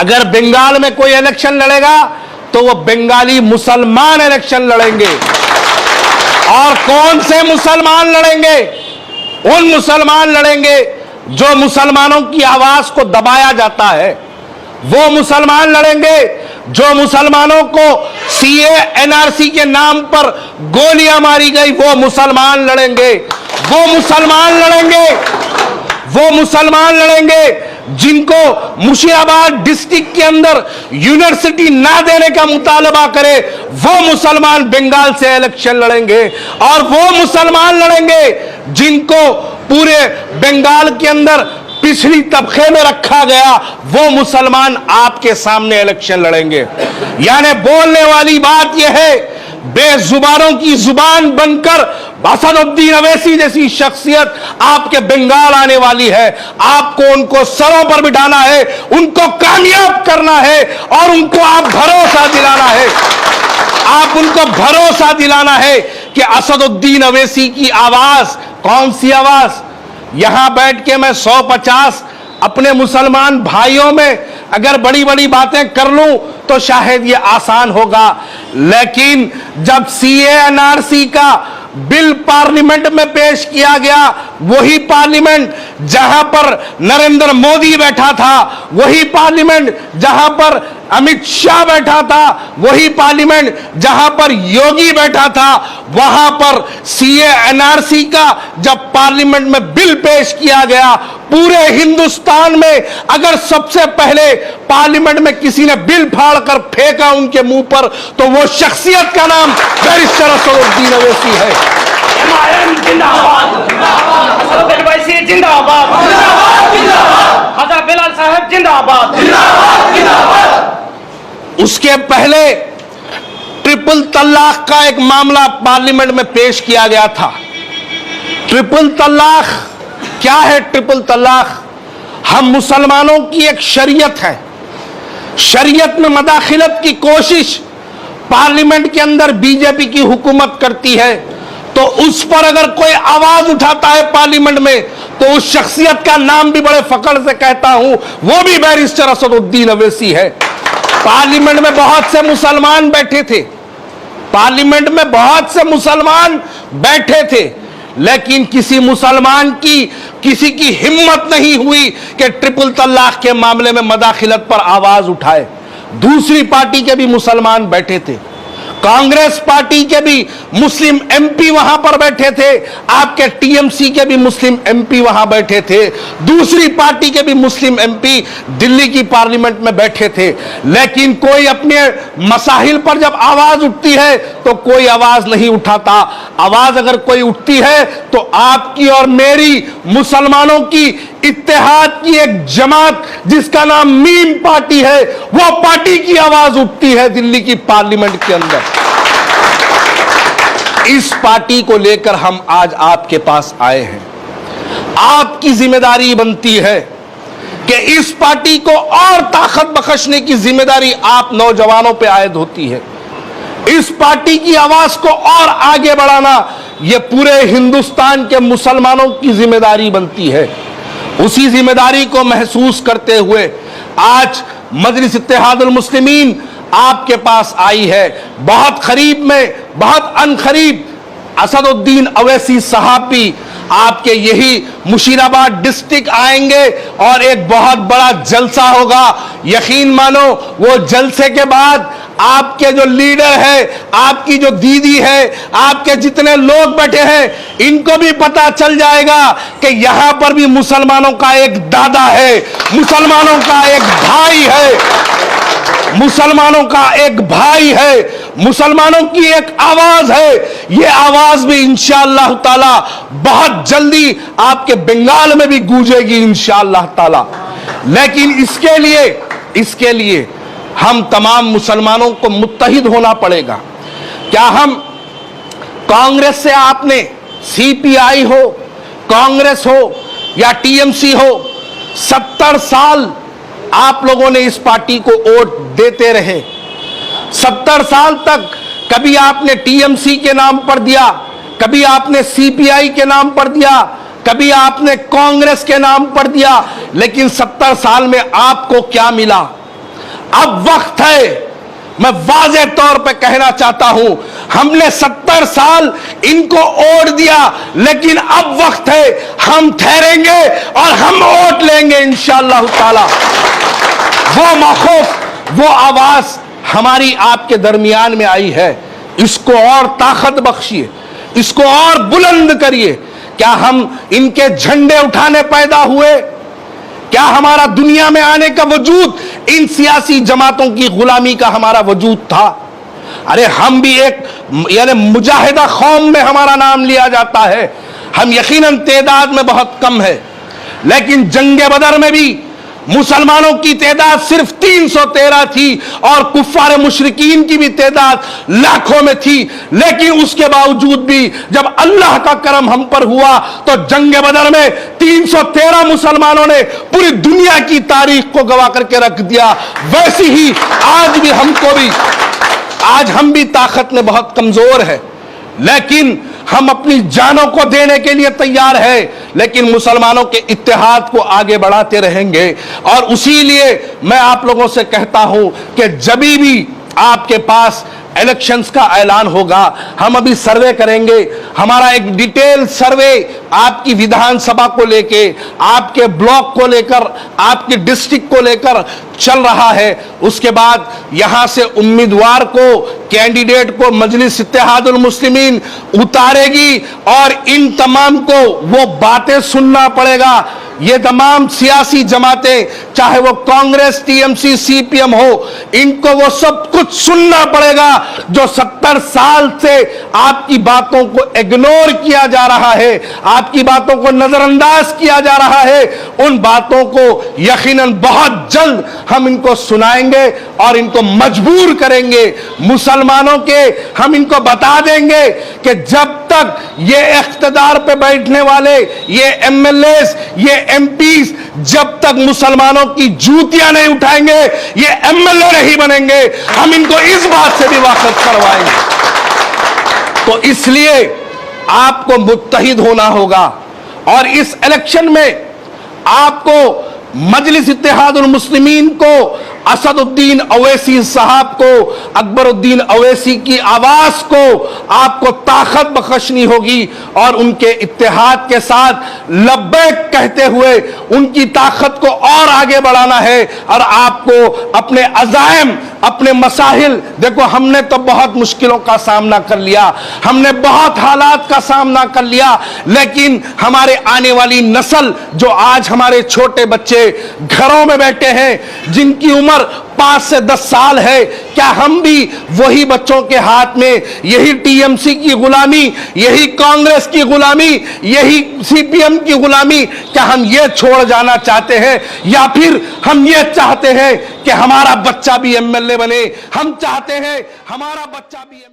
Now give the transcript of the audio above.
अगर बंगाल में कोई इलेक्शन लड़ेगा तो वो बंगाली मुसलमान इलेक्शन लड़ेंगे। और कौन से मुसलमान लड़ेंगे? उन मुसलमान लड़ेंगे जो मुसलमानों की आवाज को दबाया जाता है। वो मुसलमान लड़ेंगे जो मुसलमानों को सीए एनआरसी के नाम पर गोलियां मारी गई, वो मुसलमान लड़ेंगे। वो मुसलमान लड़ेंगे, वो मुसलमान लड़ेंगे जिनको मुर्शिदाबाद डिस्ट्रिक्ट के अंदर यूनिवर्सिटी ना देने का मुतालबा करे, वो मुसलमान बंगाल से इलेक्शन लड़ेंगे। और वो मुसलमान लड़ेंगे जिनको पूरे बंगाल के अंदर पिछड़ी तबके में रखा गया, वो मुसलमान आपके सामने इलेक्शन लड़ेंगे। यानी बोलने वाली बात यह है, बेजुबानों की जुबान बनकर असदुद्दीन अवैसी जैसी शख्सियत आपके बंगाल आने वाली है। आपको उनको सरों पर बिठाना है, उनको कामयाब करना है और उनको आप भरोसा दिलाना है। आप उनको भरोसा दिलाना है कि असदुद्दीन अवैसी की आवाज कौन सी आवाज? यहां बैठ के मैं 150 अपने मुसलमान भाइयों में अगर बड़ी बड़ी बातें कर लूं तो शायद ये आसान होगा, लेकिन जब सीएनआरसी का बिल पार्लियामेंट में पेश किया गया, वही पार्लियामेंट जहां पर नरेंद्र मोदी बैठा था, वही पार्लियामेंट जहां पर अमित शाह बैठा था, वही पार्लियामेंट जहां पर योगी बैठा था, वहां पर सीएनआरसी का जब पार्लियामेंट में बिल पेश किया गया, पूरे हिंदुस्तान में अगर सबसे पहले पार्लियामेंट में किसी ने बिल फाड़कर फेंका उनके मुंह पर, तो वो शख्सियत का नाम बैरिस्टर असदुद्दीन अवैसी है। जिंदाबाद, असदुद्दीन अवैसी जिंदाबाद, हज़रत बिलाल साहब जिंदाबाद। उसके पहले ट्रिपल तलाक का एक मामला पार्लियामेंट में पेश किया गया था। ट्रिपल तलाक क्या है? ट्रिपल तलाक हम मुसलमानों की एक शरीयत है। शरीयत में मदाखिलत की कोशिश पार्लियामेंट के अंदर बीजेपी की हुकूमत करती है, तो उस पर अगर कोई आवाज उठाता है पार्लियामेंट में, तो उस शख्सियत का नाम भी बड़े फखर से कहता हूं, वो भी बैरिस्टर असदुद्दीन अवैसी है। पार्लियामेंट में बहुत से मुसलमान बैठे थे, पार्लियामेंट में बहुत से मुसलमान बैठे थे, लेकिन किसी मुसलमान की किसी की हिम्मत नहीं हुई कि ट्रिपल तलाक के मामले में मदाखिलत पर आवाज उठाए। दूसरी पार्टी के भी मुसलमान बैठे थे, कांग्रेस पार्टी के भी मुस्लिम एमपी वहां पर बैठे थे, आपके टीएमसी के भी मुस्लिम एमपी वहां बैठे थे, दूसरी पार्टी के भी मुस्लिम एमपी दिल्ली की पार्लियामेंट में बैठे थे। लेकिन कोई अपने मसाइल पर जब आवाज उठती है तो कोई आवाज नहीं उठाता। आवाज अगर कोई उठती है तो आपकी और मेरी, मुसलमानों की इत्तेहाद की एक जमात जिसका नाम मीम पार्टी है, वो पार्टी की आवाज उठती है दिल्ली की पार्लियामेंट के अंदर। इस पार्टी को लेकर हम आज आपके पास आए हैं। आपकी जिम्मेदारी बनती है कि इस पार्टी को और ताकत बख्शने की जिम्मेदारी आप नौजवानों पे आयद होती है। इस पार्टी की आवाज को और आगे बढ़ाना यह पूरे हिंदुस्तान के मुसलमानों की जिम्मेदारी बनती है। उसी जिम्मेदारी को महसूस करते हुए आज मजलिस इत्तेहादुल मुस्लिमीन आपके पास आई है। बहुत करीब में, बहुत अनकरीब असदुद्दीन अवैसी साहब भी आपके यही मुर्शिदाबाद डिस्ट्रिक्ट आएंगे और एक बहुत बड़ा जलसा होगा। यकीन मानो, वो जलसे के बाद आपके जो लीडर है, आपकी जो दीदी है, आपके जितने लोग बैठे हैं, इनको भी पता चल जाएगा कि यहां पर भी मुसलमानों का एक दादा है, मुसलमानों का एक भाई है, मुसलमानों का एक भाई है, मुसलमानों की एक आवाज है। ये आवाज भी इंशाअल्लाह ताला बहुत जल्दी आपके बंगाल में भी गूंजेगी इंशाअल्लाह ताला। लेकिन इसके लिए हम तमाम मुसलमानों को मुत्तहिद होना पड़ेगा। क्या हम कांग्रेस से, आपने सीपीआई हो, कांग्रेस हो या टीएमसी हो, 70 साल आप लोगों ने इस पार्टी को वोट देते रहे। 70 साल तक कभी आपने टीएमसी के नाम पर दिया, कभी आपने सीपीआई के नाम पर दिया, कभी आपने कांग्रेस के नाम पर दिया, लेकिन 70 साल में आपको क्या मिला? अब वक्त है, मैं वाज़ेह तौर पे कहना चाहता हूं, हमने 70 साल इनको वोट दिया, लेकिन अब वक्त है हम ठहरेंगे और हम वोट लेंगे इंशाअल्लाह ताला। वो मौक़िफ़, वो आवाज हमारी आपके दरमियान में आई है, इसको और ताकत बख्शिए, इसको और बुलंद करिए। क्या हम इनके झंडे उठाने पैदा हुए? क्या हमारा दुनिया में आने का वजूद इन सियासी जमातों की गुलामी का हमारा वजूद था? अरे हम भी एक यानी मुजाहिदा कौम में हमारा नाम लिया जाता है। हम यकीनन तादाद में बहुत कम है, लेकिन जंगे बदर में भी मुसलमानों की तादाद सिर्फ 313 थी और कुफ्फार मुशरिकीन की भी तादाद लाखों में थी। लेकिन उसके बावजूद भी जब अल्लाह का करम हम पर हुआ तो जंगे बदर में 313 मुसलमानों ने पूरी दुनिया की तारीख को गवाह करके रख दिया। वैसी ही आज भी हमको भी, आज हम भी ताकत में बहुत कमजोर है, लेकिन हम अपनी जानों को देने के लिए तैयार है, लेकिन मुसलमानों के इत्तेहाद को आगे बढ़ाते रहेंगे। और उसी लिए मैं आप लोगों से कहता हूं कि जब भी आपके पास इलेक्शंस का ऐलान होगा, हम अभी सर्वे करेंगे, हमारा एक डिटेल सर्वे आपकी विधानसभा को लेके, आपके ब्लॉक को लेकर, आपके डिस्ट्रिक्ट को लेकर चल रहा है। उसके बाद यहां से उम्मीदवार को, कैंडिडेट को मजलिस इत्तेहादुल मुस्लिमीन उतारेगी और इन तमाम को वो बातें सुनना पड़ेगा। ये तमाम सियासी जमातें, चाहे वो कांग्रेस, टीएमसी, सीपीएम हो, इनको वो सब कुछ सुनना पड़ेगा जो 70 साल से आपकी बातों को इग्नोर किया जा रहा है, आपकी बातों को नजरअंदाज किया जा रहा है। उन बातों को यकीनन बहुत जल्द हम इनको सुनाएंगे और इनको मजबूर करेंगे। मुसलमानों के हम इनको बता देंगे कि जब तक ये इख्तिदार पे बैठने वाले, ये एमएलएस, ये एमपीज जब तक मुसलमानों की जूतियां नहीं उठाएंगे, ये एमएलए नहीं बनेंगे। हम इनको इस बात से भी वाकिफ करवाएंगे। तो इसलिए आपको मुत्तहिद होना होगा और इस इलेक्शन में आपको मजलिस इत्तेहादुल मुस्लिमीन को, असदुद्दीन अवैसी साहब को, अकबरुद्दीन अवैसी की आवाज को आपको ताकत बख्शनी होगी और उनके इत्तेहाद के साथ लब्बैक कहते हुए उनकी ताकत को और आगे बढ़ाना है। और आपको अपने अज़ाइम, अपने मसाइल, देखो हमने तो बहुत मुश्किलों का सामना कर लिया, हमने बहुत हालात का सामना कर लिया, लेकिन हमारे आने वाली नस्ल, जो आज हमारे छोटे बच्चे घरों में बैठे हैं, जिनकी उम्र 5 से 10 साल है, क्या हम भी वही बच्चों के हाथ में यही टीएमसी की गुलामी, यही कांग्रेस की गुलामी, यही सीपीएम की गुलामी, क्या हम ये छोड़ जाना चाहते हैं? या फिर हम ये चाहते हैं कि हमारा बच्चा भी एमएलए बने? हम चाहते हैं हमारा बच्चा भी